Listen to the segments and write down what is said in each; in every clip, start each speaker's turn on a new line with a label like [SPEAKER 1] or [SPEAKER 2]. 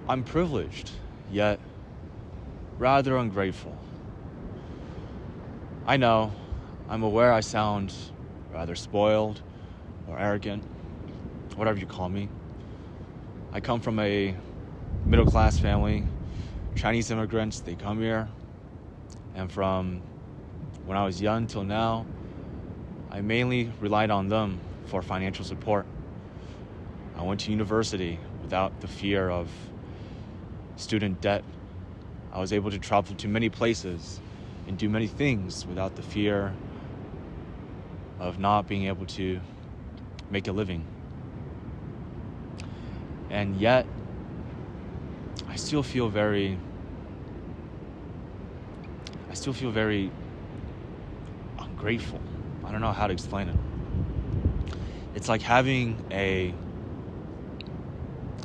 [SPEAKER 1] I'm privileged, yet rather ungrateful. I know, I'm aware I sound rather spoiled or arrogant, whatever you call me. I come from a middle-class family, Chinese immigrants. They come here, and from when I was young till now, I mainly relied on them for financial support. I went to university without the fear of student debt. I was able to travel to many places and do many things without the fear of not being able to make a living. And yet, I still feel very ungrateful. I don't know how to explain it. It's like having a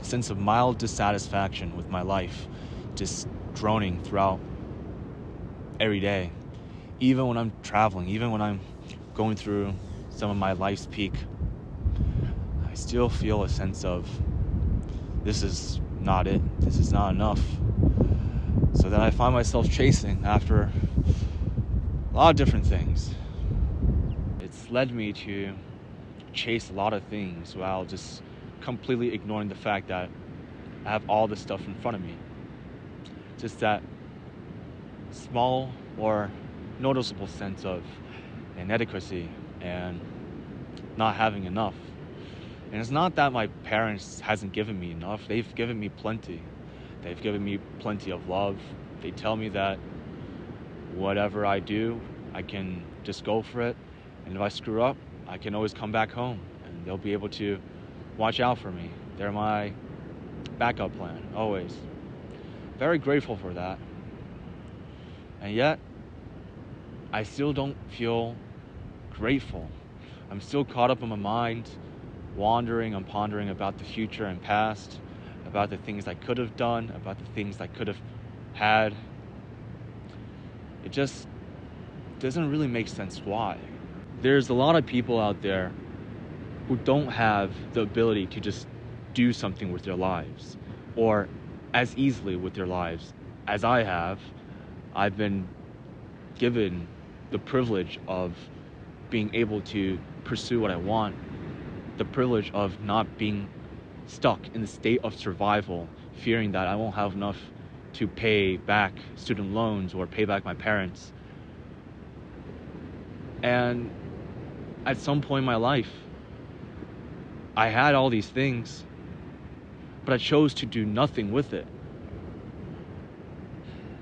[SPEAKER 1] sense of mild dissatisfaction with my life, just droning throughout every day. Even when I'm traveling, even when I'm going through some of my life's peak, I still feel a sense of this is not it, this is not enough. So then I find myself chasing after a lot of different things. It's led me to chase a lot of things while just completely ignoring the fact that I have all this stuff in front of me. Just that small or noticeable sense of inadequacy and not having enough. And it's not that my parents hasn't given me enough. They've given me plenty. They've given me plenty of love. They tell me that whatever I do, I can just go for it. And if I screw up, I can always come back home and they'll be able to watch out for me. They're my backup plan, always. Very grateful for that. And yet, I still don't feel grateful. I'm still caught up in my mind, wandering and pondering about the future and past, about the things I could have done, about the things I could have had. It just doesn't really make sense why. There's a lot of people out there who don't have the ability to just do something with their lives, or as easily with their lives as I have. I've been given the privilege of being able to pursue what I want, the privilege of not being stuck in the state of survival, fearing that I won't have enough to pay back student loans or pay back my parents. And at some point in my life, I had all these things, but I chose to do nothing with it.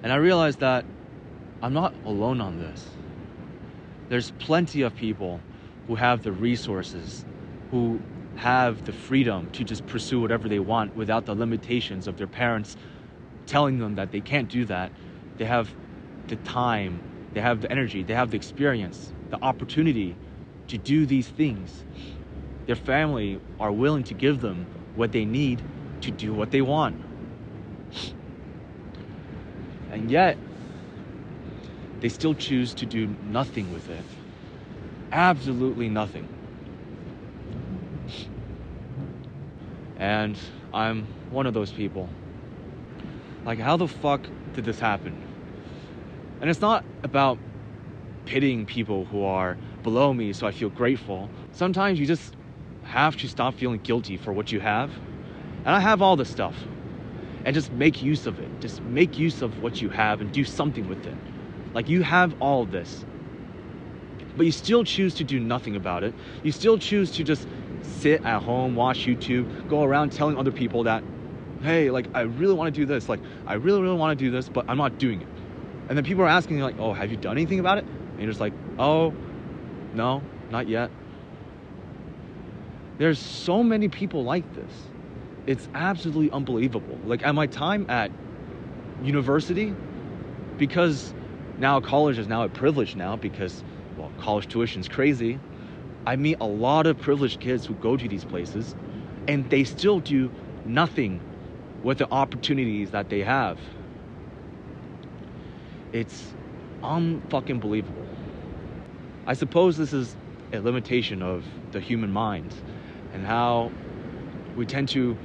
[SPEAKER 1] And I realized that I'm not alone on this. There's plenty of people who have the resources, who have the freedom to just pursue whatever they want without the limitations of their parents telling them that they can't do that. They have the time, they have the energy, they have the experience, the opportunity to do these things. Their family are willing to give them what they need to do what they want. And yet, they still choose to do nothing with it. Absolutely nothing. And I'm one of those people. Like, how the fuck did this happen? And it's not about pitying people who are below me so I feel grateful. Sometimes you just have to stop feeling guilty for what you have. And I have all this stuff. And just make use of it. Just make use of what you have and do something with it. Like, you have all of this, but you still choose to do nothing about it. You still choose to just sit at home, watch YouTube, go around telling other people that, hey, like, I really want to do this. Like, I really, really want to do this, but I'm not doing it. And then people are asking you, like, oh, have you done anything about it? And you're just like, oh, no, not yet. There's so many people like this. It's absolutely unbelievable. Like, at my time at university, because now college is now a privilege now because, well, college tuition's crazy. I meet a lot of privileged kids who go to these places and they still do nothing with the opportunities that they have. It's unfucking believable. I suppose this is a limitation of the human mind and how we tend to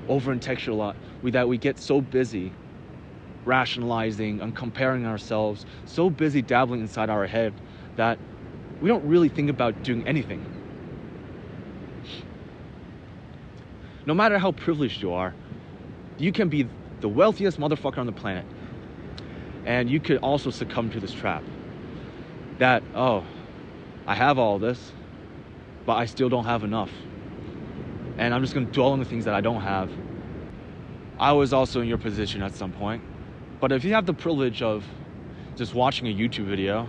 [SPEAKER 1] over-intellectual a lot, that we get so busy rationalizing and comparing ourselves, so busy dabbling inside our head that we don't really think about doing anything. No matter how privileged you are, you can be the wealthiest motherfucker on the planet, and you could also succumb to this trap that, oh, I have all this, but I still don't have enough, and I'm just going to dwell on the things that I don't have. I was also in your position at some point, but if you have the privilege of just watching a YouTube video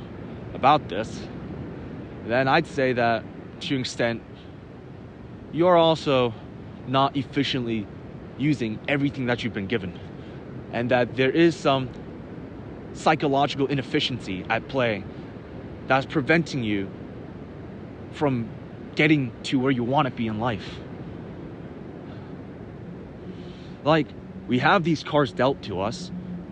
[SPEAKER 1] about this, then I'd say that to an extent you're also not efficiently using everything that you've been given, and that there is some psychological inefficiency at play that's preventing you from getting to where you want to be in life. Like, we have these cards dealt to us.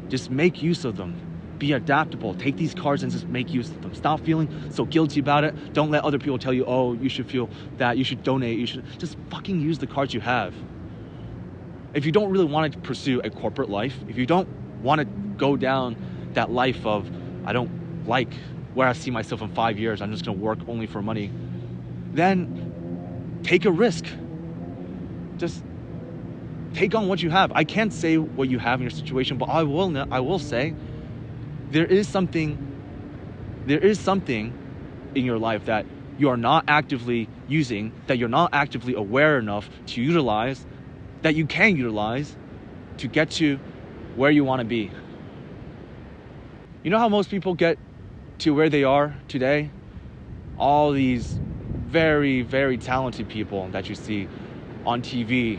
[SPEAKER 1] Just make use of them. Be adaptable. Take these cards and just make use of them. Stop feeling so guilty about it. Don't let other people tell you, oh, you should feel that, you should donate, you should just fucking use the cards you have. If you don't really want to pursue a corporate life, if you don't want to go down that life of, I don't like where I see myself in 5 years, I'm just going to work only for money, then take a risk. Just take on what you have. I can't say what you have in your situation, but I will say there is something in your life that you are not actively using, that you're not actively aware enough to utilize, that you can utilize to get to where you want to be. You know how most people get to where they are today? All these very, very talented people that you see on TV,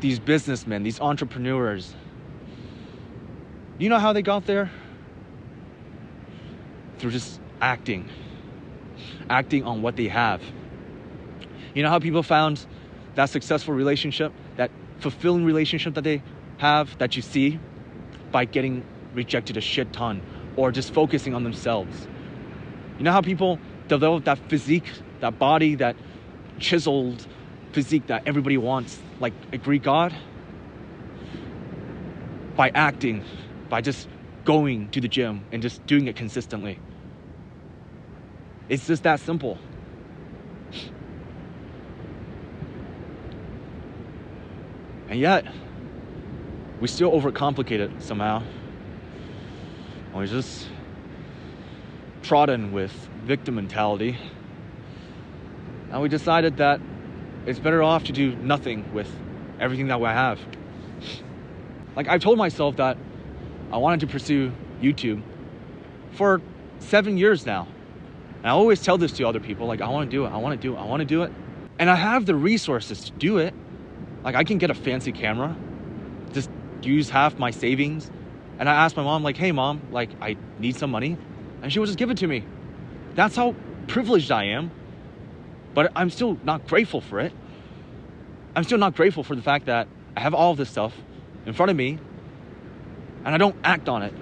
[SPEAKER 1] these businessmen, these entrepreneurs. You know how they got there? Through just acting on what they have. You know how people found that successful relationship, that fulfilling relationship that they have, that you see? By getting rejected a shit ton, or just focusing on themselves. You know how people develop that physique, that body, that chiseled physique that everybody wants, like a Greek god? By acting, by just going to the gym and just doing it consistently. It's just that simple. And yet, we still overcomplicate it somehow. We're just trodden with victim mentality. And we decided that it's better off to do nothing with everything that we have. Like, I've told myself that I wanted to pursue YouTube for 7 years now. And I always tell this to other people, like, I want to do it. And I have the resources to do it. Like, I can get a fancy camera, just use half my savings. And I asked my mom, like, hey mom, like, I need some money. And she would just give it to me. That's how privileged I am. But I'm still not grateful for it. I'm still not grateful for the fact that I have all of this stuff in front of me and I don't act on it.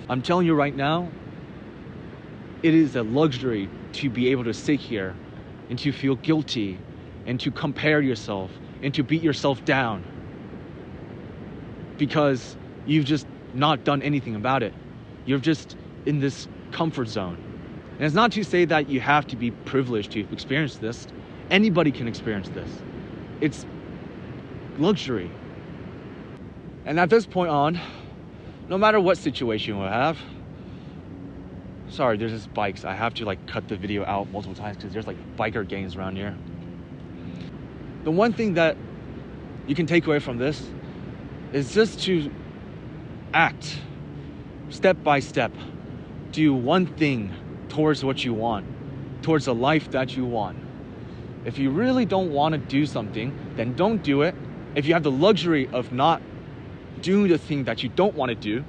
[SPEAKER 1] I'm telling you right now, it is a luxury to be able to sit here and to feel guilty and to compare yourself and to beat yourself down because you've just not done anything about it. You're just in this comfort zone. And it's not to say that you have to be privileged to experience this. Anybody can experience this. It's luxury. And at this point on, no matter what situation we have, sorry, there's just bikes. I have to like cut the video out multiple times because there's like biker gangs around here. The one thing that you can take away from this is just to act step by step. Do one thing towards what you want, towards a life that you want. If you really don't want to do something, then don't do it. If you have the luxury of not doing the thing that you don't want to do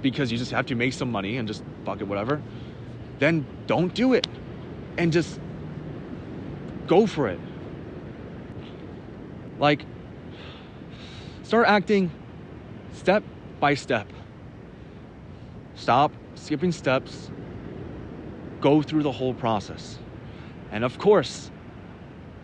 [SPEAKER 1] because you just have to make some money and just fuck it, whatever, then don't do it and just go for it. Like, start acting step by step. Stop skipping steps. Go through the whole process. And of course,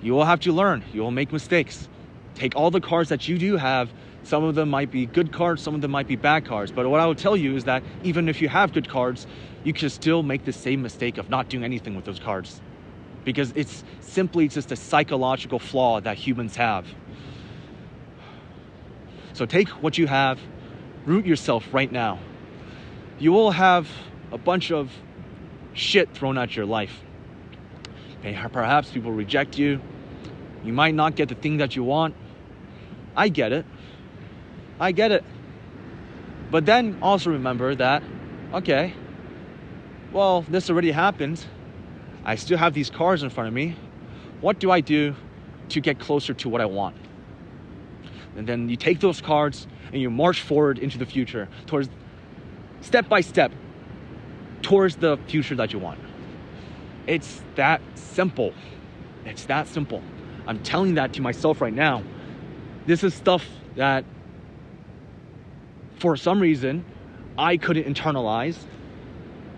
[SPEAKER 1] you will have to learn. You will make mistakes. Take all the cards that you do have. Some of them might be good cards, some of them might be bad cards. But what I would tell you is that even if you have good cards, you can still make the same mistake of not doing anything with those cards. Because it's simply just a psychological flaw that humans have. So take what you have, root yourself right now. You will have a bunch of shit thrown at your life. Perhaps people reject you. You might not get the thing that you want. I get it. But then also remember that, okay, well, this already happened. I still have these cards in front of me. What do I do to get closer to what I want? And then you take those cards and you march forward into the future, towards step by step, towards the future that you want. It's that simple. I'm telling that to myself right now. This is stuff that, for some reason, I couldn't internalize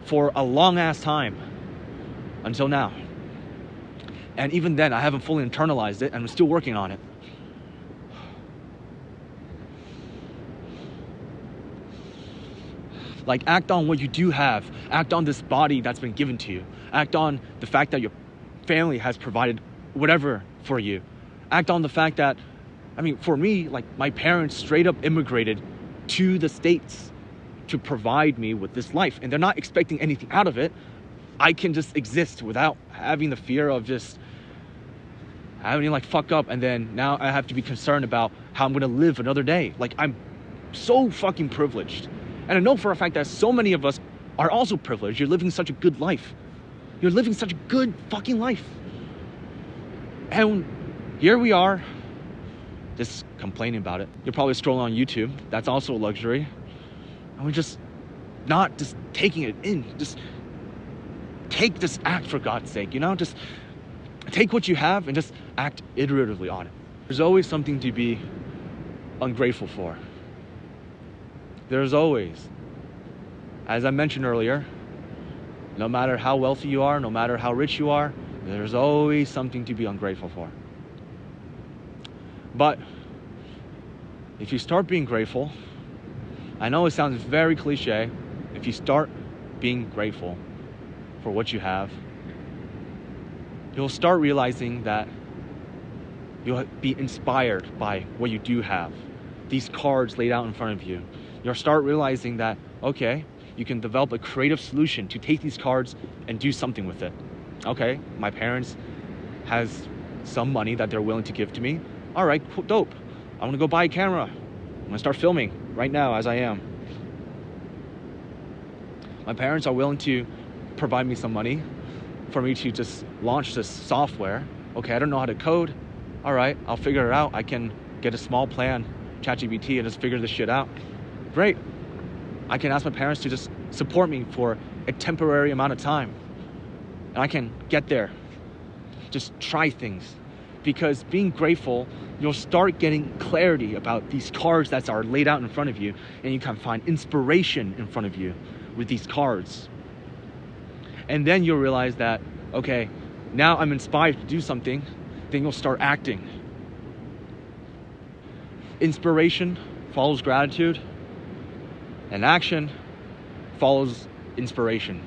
[SPEAKER 1] for a long ass time until now. And even then, I haven't fully internalized it, and I'm still working on it. Like, act on what you do have. Act on this body that's been given to you. Act on the fact that your family has provided whatever for you. Act on the fact that, for me, like, my parents straight up immigrated to the States to provide me with this life. And they're not expecting anything out of it. I can just exist without having the fear of just having to fuck up. And then now I have to be concerned about how I'm going to live another day. Like, I'm so fucking privileged. And I know for a fact that so many of us are also privileged. You're living such a good life. You're living such a good fucking life. And here we are, just complaining about it. You're probably scrolling on YouTube. That's also a luxury. And we're just not just taking it in. Just take this act, for God's sake, Just take what you have and just act iteratively on it. There's always something to be ungrateful for. There's always. As I mentioned earlier, no matter how wealthy you are, no matter how rich you are, there's always something to be ungrateful for. But if you start being grateful, I know it sounds very cliche, if you start being grateful for what you have, you'll start realizing that you'll be inspired by what you do have. These cards laid out in front of you. You'll start realizing that, okay, you can develop a creative solution to take these cards and do something with it. Okay, my parents has some money that they're willing to give to me. All right, cool, dope. I'm gonna go buy a camera. I'm gonna start filming right now as I am. My parents are willing to provide me some money for me to just launch this software. Okay, I don't know how to code. All right, I'll figure it out. I can get a small plan, ChatGPT, and just figure this shit out. Great. I can ask my parents to just support me for a temporary amount of time. And I can get there. Just try things. Because being grateful, you'll start getting clarity about these cards that are laid out in front of you, and you can find inspiration in front of you with these cards. And then you'll realize that, okay, now I'm inspired to do something, then you'll start acting. Inspiration follows gratitude, and action follows inspiration.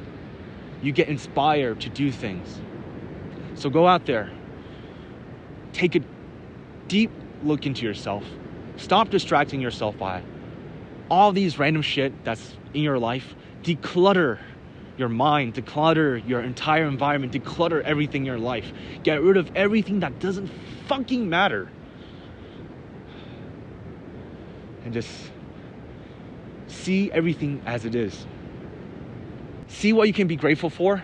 [SPEAKER 1] You get inspired to do things. So go out there, take a deep look into yourself. Stop distracting yourself by all these random shit that's in your life. Declutter your mind, declutter your entire environment, declutter everything in your life. Get rid of everything that doesn't fucking matter. And just see everything as it is. See what you can be grateful for.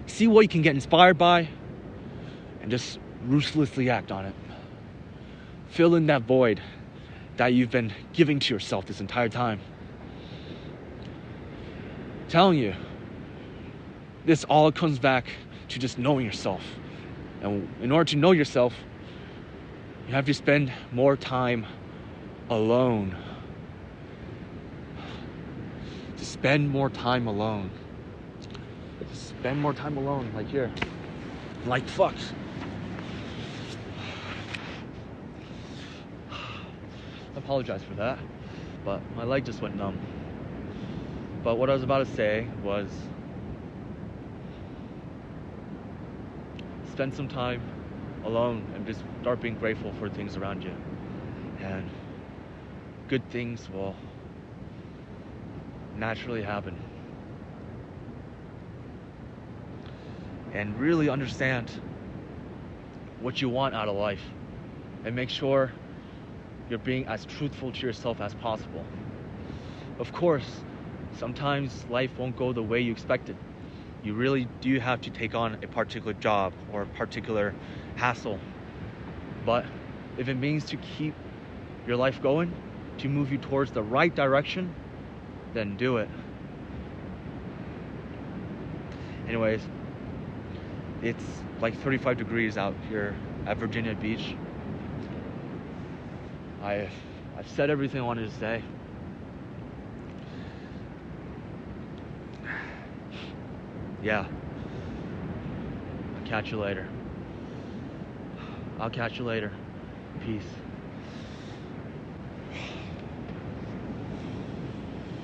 [SPEAKER 1] See what you can get inspired by. And just ruthlessly act on it. Fill in that void that you've been giving to yourself this entire time. I'm telling you, this all comes back to just knowing yourself. And in order to know yourself, you have to spend more time alone. To spend more time alone. To spend more time alone, like here. Like fuck. apologize for that, but my leg just went numb. But what I was about to say was, spend some time alone and just start being grateful for things around you, and good things will naturally happen. And really understand what you want out of life, and make sure you're being as truthful to yourself as possible. Of course, sometimes life won't go the way you expected. You really do have to take on a particular job or a particular hassle. But if it means to keep your life going, to move you towards the right direction, then do it. Anyways, it's like 35 degrees out here at Virginia Beach. I've said everything I wanted to say. Yeah. I'll catch you later. Peace.